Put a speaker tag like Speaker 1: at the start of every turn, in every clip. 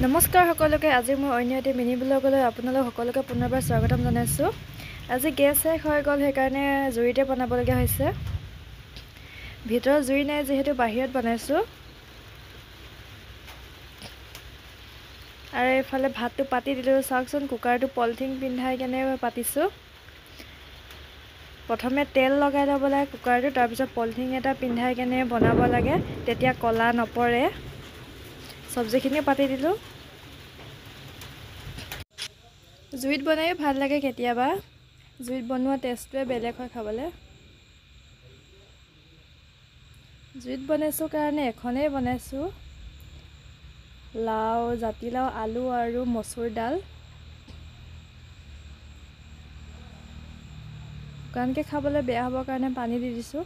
Speaker 1: নমস্কাৰ সকলোকে। আজি মই অন্য এটা মিনি ব্লগলৈ আপোনালোক সকলোকে পুনৰবাৰ স্বাগতম জনাইছোঁ। আজি গেছ শেষ হৈ গ'ল, সেইকাৰণে জুইতে বনাবলগীয়া হৈছে। ভিতৰত জুই নাই যিহেতু বাহিৰত বনাইছোঁ। আৰু এইফালে ভাতটো পাতি দিলোঁ। চাওকচোন, কুকাৰটো পলিথিন পিন্ধাই কেনে পাতিছোঁ। প্ৰথমে তেল লগাই ল'ব লাগে কুকাৰটো, তাৰপিছত পলিথিন এটা পিন্ধাই কেনে বনাব লাগে, তেতিয়া ক'লা নপৰে। চব্জিখিনিও পাতি দিলোঁ। জুইত বনায়ো ভাল লাগে কেতিয়াবা। জুইত বনোৱা টেষ্টটোৱে বেলেগ হয় খাবলৈ। জুইত বনাইছোঁ কাৰণে এখনেই বনাইছোঁ। লাও, জাতিলাও, আলু আৰু মচুৰ দাল। শুকানকৈ খাবলৈ বেয়া হ'বৰ কাৰণে পানী দি দিছোঁ।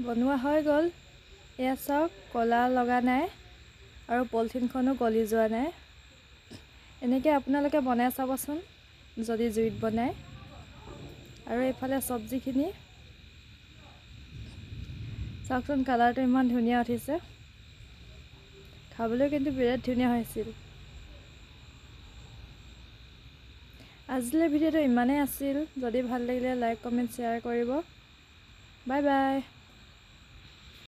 Speaker 1: বনোৱা হৈ গ'ল। এয়া চাওক, ক'লা লগা নাই আৰু পলিথিনখনো গলি যোৱা নাই। এনেকৈ আপোনালোকে বনাই চাবচোন যদি জুইত বনায়। আৰু এইফালে চব্জিখিনি চাওকচোন, কালাৰটো ইমান ধুনীয়া উঠিছে। খাবলৈও কিন্তু বিৰাট ধুনীয়া হৈছিল। আজিলৈ ভিডিঅ'টো ইমানেই আছিল। যদি ভাল লাগিলে লাইক, কমেণ্ট, শ্বেয়াৰ কৰিব। Bye bye.